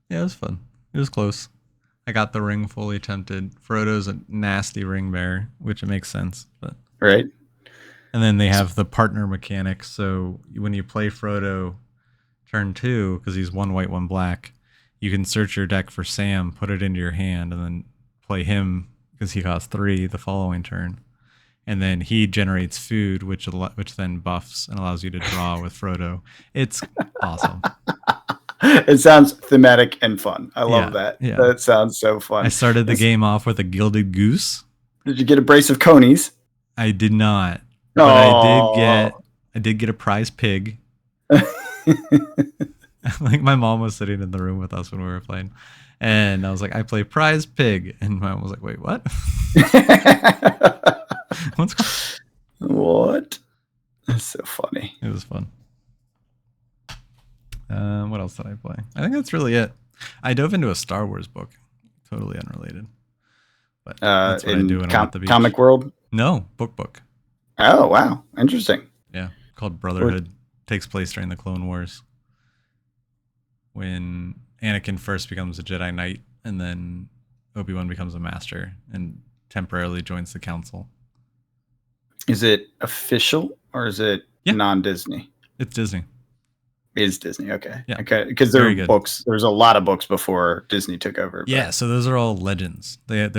it was fun. It was close. I got the ring fully tempted. Frodo's a nasty ring bearer, which it makes sense, but right. And then they have the partner mechanic. So when you play Frodo turn 2, because he's 1 white, 1 black, you can search your deck for Sam, put it into your hand, and then play him because he costs 3 the following turn. And then he generates food, which then buffs and allows you to draw with Frodo. It's awesome. It sounds thematic and fun. I love that. Yeah. That sounds so fun. I started the game off with a gilded goose. Did you get a brace of conies? I did not. But I did get a prize pig. Like my mom was sitting in the room with us when we were playing. And I was like, I play prize pig. And my mom was like, wait, what? What? That's so funny. It was fun. What else did I play? I think that's really it. I dove into a Star Wars book, totally unrelated. But that's what I do when I'm at the beach. Comic World? No, book. Oh wow, interesting. Yeah, called Brotherhood. Takes place during the Clone Wars, when Anakin first becomes a Jedi Knight, and then Obi-Wan becomes a Master and temporarily joins the Council. Is it official or is it non-Disney? It's Disney. Is Disney okay? Yeah. Okay, because there are books. There's a lot of books before Disney took over. But. Yeah, so those are all legends. They're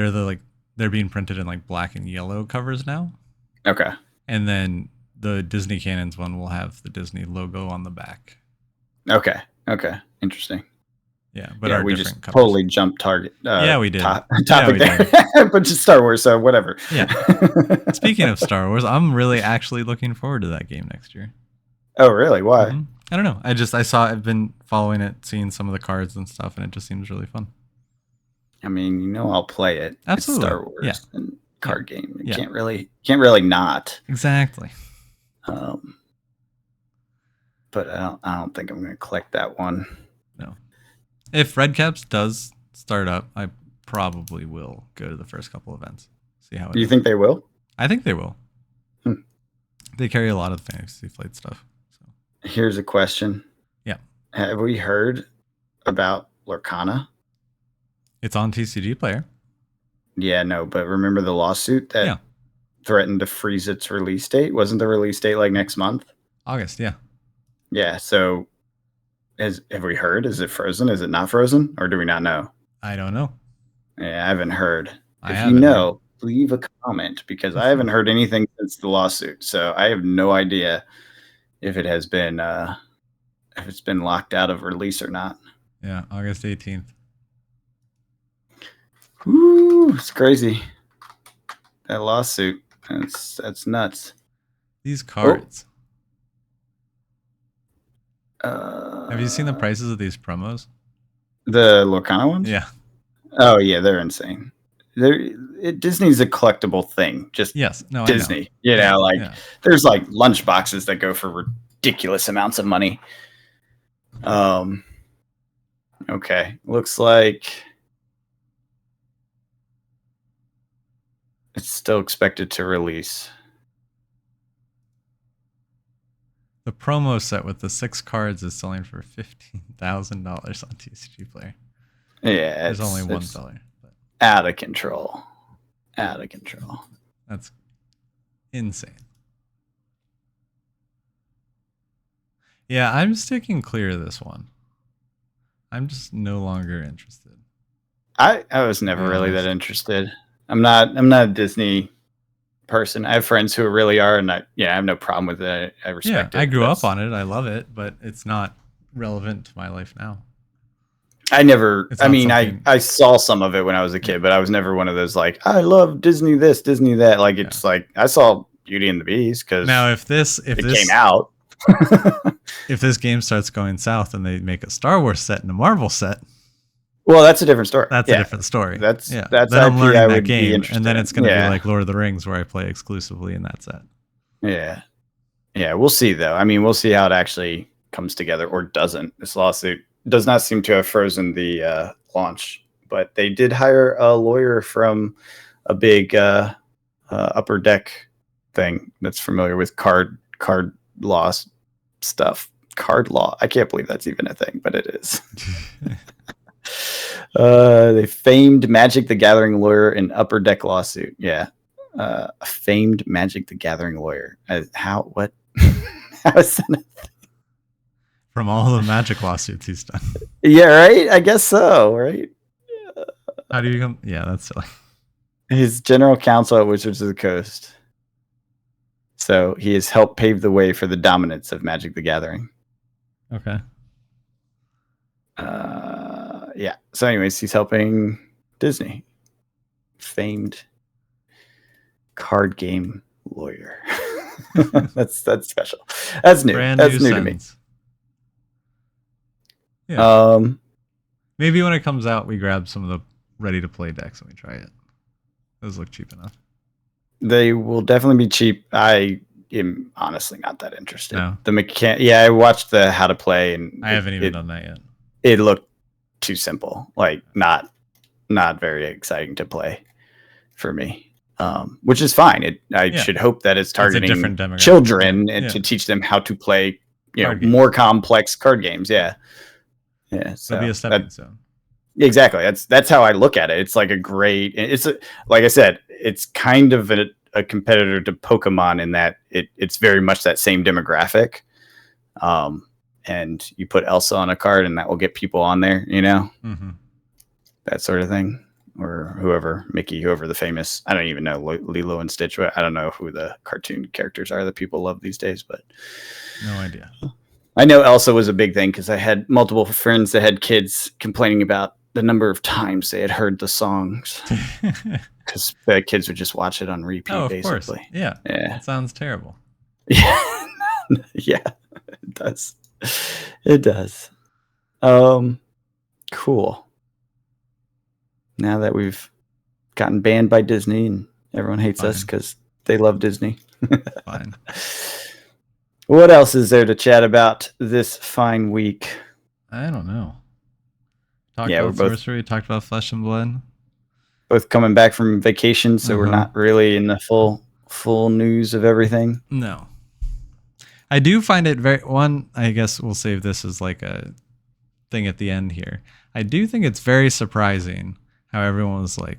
being printed in like black and yellow covers now. Okay. And then the Disney Canons one will have the Disney logo on the back. Okay. Interesting. Yeah, but we just covers. Totally jumped target. We did. Topic there, but just Star Wars, so whatever. Yeah. Speaking of Star Wars, I'm really actually looking forward to that game next year. Oh, really? Why? Mm-hmm. I don't know. I've been following it, seeing some of the cards and stuff, and it just seems really fun. I mean, I'll play it. Absolutely. It's Star Wars and card game. You can't really not. Exactly. But I don't think I'm going to collect that one. No. If Red Caps does start up, I probably will go to the first couple events. See how it Do you think they will? I think they will. They carry a lot of Fantasy Flight stuff. So. Here's a question. Yeah. Have we heard about Lorcana? It's on TCG Player. Yeah, no, but remember the lawsuit that threatened to freeze its release date? Wasn't the release date like next month? August, yeah. Yeah, so have we heard? Is it frozen? Is it not frozen? Or do we not know? I don't know. Yeah, I haven't heard. I If you haven't heard. know, leave a comment because I haven't heard anything since the lawsuit. So I have no idea if it has been if it's been locked out of release or not. Yeah, August 18th. Woo, it's crazy. That lawsuit. That's nuts. These cards. Have you seen the Oh. prices of these promos? The Lorcana ones? Yeah. Oh yeah, they're insane. Disney's a collectible thing. Just yes, no, Disney. I know. You know, like yeah. there's like lunch boxes that go for ridiculous amounts of money. Okay. Looks like it's still expected to release. The promo set with the 6 cards is selling for $15,000 on TCG Player. Yeah, there's only one seller. But out of control. Out of control. That's insane. Yeah, I'm sticking clear of this one. I'm just no longer interested. I was never really that interested. I'm not a Disney person. I have friends who really are, and I have no problem with it. I respect it. I grew up on it. I love it, but it's not relevant to my life now. I mean, I saw some of it when I was a kid, but I was never one of those like, I love Disney this, Disney that. Like, it's like, I saw Beauty and the Beast because now if this came out. If this game starts going south and they make a Star Wars set and a Marvel set, well, that's a different story. That's a different story. That's then I'm learning that game, and then it's going to be like Lord of the Rings, where I play exclusively in that set. Yeah, we'll see though. I mean, we'll see how it actually comes together or doesn't. This lawsuit does not seem to have frozen the launch, but they did hire a lawyer from a big upper deck thing that's familiar with card law stuff. Card law. I can't believe that's even a thing, but it is. They famed Magic the Gathering lawyer in upper deck lawsuit. Yeah. A famed Magic the Gathering lawyer. What? How is that? From all the Magic lawsuits he's done. Yeah, right? I guess so, right? How do you come? Yeah, that's silly. His general counsel at Wizards of the Coast. So he has helped pave the way for the dominance of Magic the Gathering. Okay. Yeah. So anyways, he's helping Disney. Famed card game lawyer. that's special. That's new. That's new to me. Yeah. Maybe when it comes out, we grab some of the ready to play decks and we try it. Those look cheap enough. They will definitely be cheap. I am honestly not that interested. No. I watched the how to play, and I haven't even done that yet. It looked too simple, like not very exciting to play for me. Which is fine. I should hope that it's targeting children and to teach them how to play, more complex card games. Yeah. So be a stepping stone. Exactly. That's how I look at it. It's like like I said, it's kind of a competitor to Pokemon in that it's very much that same demographic. And you put Elsa on a card and that will get people on there, Mm-hmm. That sort of thing. Or Mickey, whoever the famous, I don't even know, Lilo and Stitch. I don't know who the cartoon characters are that people love these days, but no idea. I know Elsa was a big thing because I had multiple friends that had kids complaining about the number of times they had heard the songs because the kids would just watch it on repeat. Of basically. Course. Yeah. It sounds terrible. Yeah. Yeah, it does. It does. Cool. Now that we've gotten banned by Disney and everyone hates us because they love Disney. Fine. What else is there to chat about this fine week? I don't know. Talked about Sorcery, talked about Flesh and Blood. Both coming back from vacation, so we're not really in the full news of everything. No. I do find it I guess we'll save this as like a thing at the end here. I do think it's very surprising how everyone was like,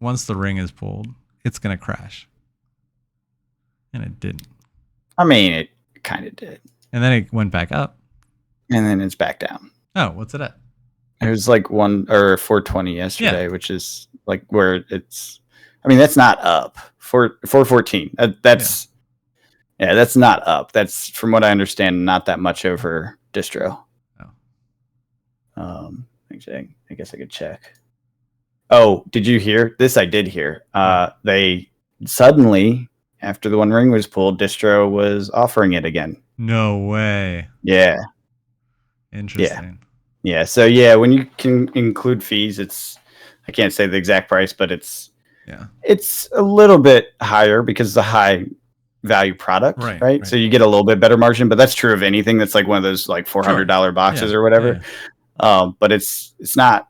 once the ring is pulled, it's going to crash. And it didn't. I mean, it kind of did. And then it went back up. And then it's back down. Oh, what's it at? It was like 420 yesterday, Yeah. which is like where it's. I mean, that's not up. 414. That's that's not up. That's from what I understand, not that much over distro. Oh. I guess I could check. Oh, did you hear this? I did hear. They suddenly, after the One Ring was pulled, distro was offering it again. No way. Yeah. Interesting. Yeah. So yeah, when you can include fees, I can't say the exact price, but it's a little bit higher because it's a high value product, right? So you get a little bit better margin, but that's true of anything that's like one of those like $400 boxes or whatever. But it's not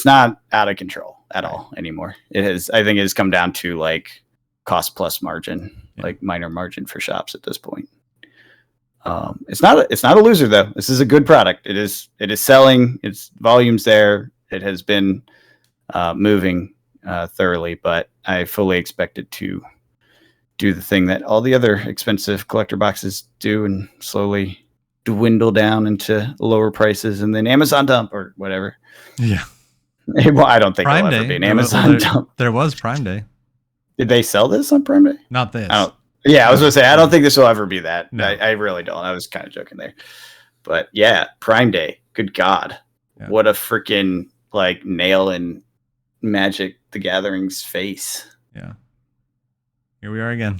out of control at all anymore. I think it has come down to like cost plus margin, like minor margin for shops at this point. It's not a loser though. This is a good product. It is selling. Its volume's there. It has been moving thoroughly, but I fully expect it to do the thing that all the other expensive collector boxes do and slowly dwindle down into lower prices and then Amazon dump or whatever. Yeah. Well, I don't think it'll ever be an Amazon dump. There was Prime Day. Did they sell this on Prime Day? Not this. Yeah, I was going to say, I don't think this will ever be that. No. I really don't. I was kind of joking there. But yeah, Prime Day. Good God. Yeah. What a freaking like nail in Magic the Gathering's face. Yeah. Here we are again.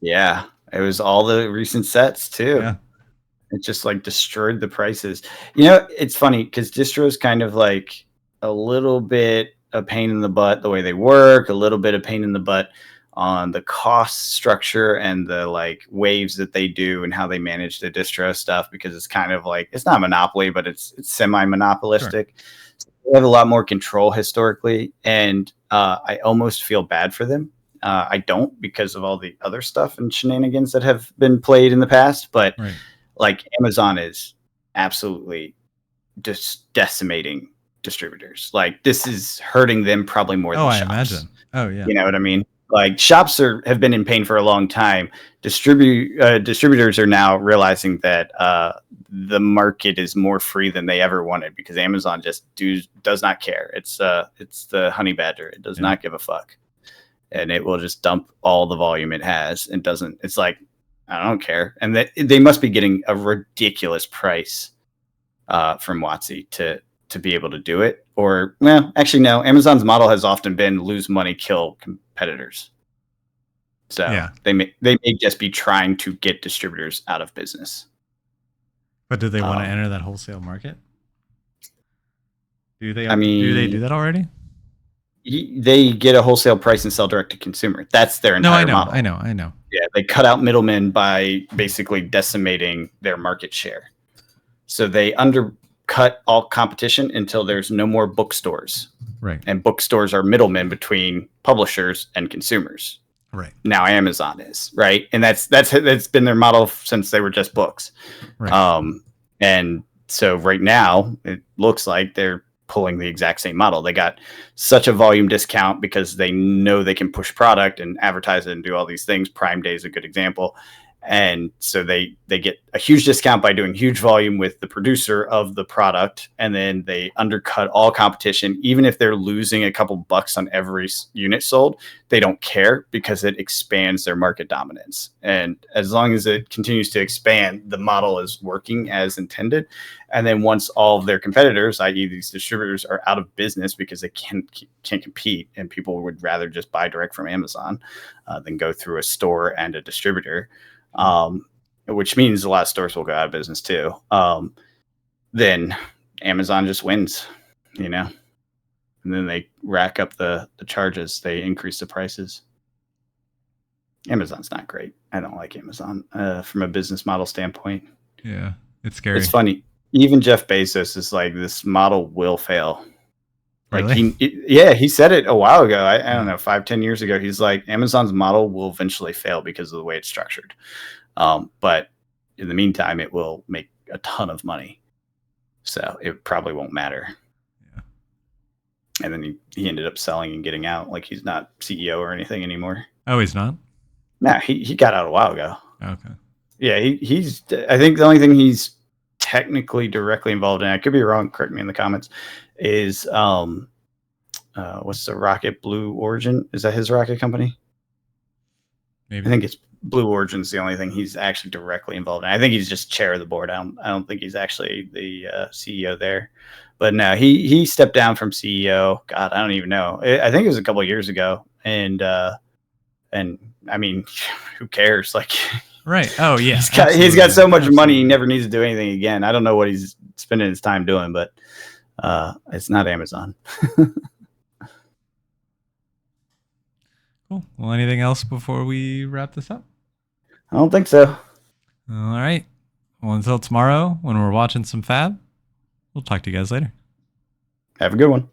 Yeah. It was all the recent sets too. Yeah. It just like destroyed the prices. You know, it's funny because distro is kind of like a little bit a pain in the butt the way they work, a little bit of pain in the butt on the cost structure and the like waves that they do and how they manage the distro stuff, because it's kind of like, it's not monopoly, but it's semi-monopolistic. Sure. So they have a lot more control historically, and I almost feel bad for them. I don't, because of all the other stuff and shenanigans that have been played in the past, but like Amazon is absolutely just decimating distributors. Like this is hurting them probably more than shops. I imagine. Oh yeah. You know what I mean? Like shops have been in pain for a long time. Distributors are now realizing that the market is more free than they ever wanted, because Amazon just does not care. It's the honey badger. It does not give a fuck, and it will just dump all the volume it has and doesn't. It's like, I don't care. And they must be getting a ridiculous price from WotC to be able to do it. Or, well, actually, no. Amazon's model has often been lose money, kill competitors. So they may just be trying to get distributors out of business. But do they want to enter that wholesale market? Do they? Do they do that already? They get a wholesale price and sell direct to consumer. That's their entire model. I know. Yeah, they cut out middlemen by basically decimating their market share. So they undercut all competition until there's no more bookstores. Right. And bookstores are middlemen between publishers and consumers. Right. Now Amazon is, right? And that's been their model since they were just books. Right. And so right now it looks like they're pulling the exact same model. They got such a volume discount because they know they can push product and advertise it and do all these things. Prime Day is a good example. And so they get a huge discount by doing huge volume with the producer of the product, and then they undercut all competition. Even if they're losing a couple bucks on every unit sold, they don't care, because it expands their market dominance. And as long as it continues to expand, the model is working as intended. And then once all of their competitors, i.e. these distributors, are out of business because they can't compete, and people would rather just buy direct from Amazon than go through a store and a distributor, which means a lot of stores will go out of business too. Then Amazon just wins, you know, and then they rack up the charges. They increase the prices. Amazon's not great. I don't like Amazon from a business model standpoint. Yeah, it's scary. It's funny. Even Jeff Bezos is like, this model will fail. Really? Like he said it a while ago. I don't know, 5-10 years ago. He's like, Amazon's model will eventually fail because of the way it's structured. But in the meantime, it will make a ton of money. So it probably won't matter. Yeah. And then he ended up selling and getting out. Like, he's not CEO or anything anymore. Oh, he's not? Nah, he got out a while ago. Okay. Yeah, he's I think the only thing he's technically directly involved in, I could be wrong, correct me in the comments, is what's the Rocket Blue Origin? Is that his rocket company? Maybe. I think it's Blue Origin's the only thing he's actually directly involved in. I think he's just chair of the board. I don't think he's actually the CEO there. But no, he stepped down from CEO. God, I don't even know. I think it was a couple of years ago. And I mean, who cares? Like, right. Oh yeah. He's got so much money, he never needs to do anything again. I don't know what he's spending his time doing, but it's not Amazon. Cool. Well, anything else before we wrap this up? I don't think so. All right. Well, until tomorrow when we're watching some Fab, we'll talk to you guys later. Have a good one.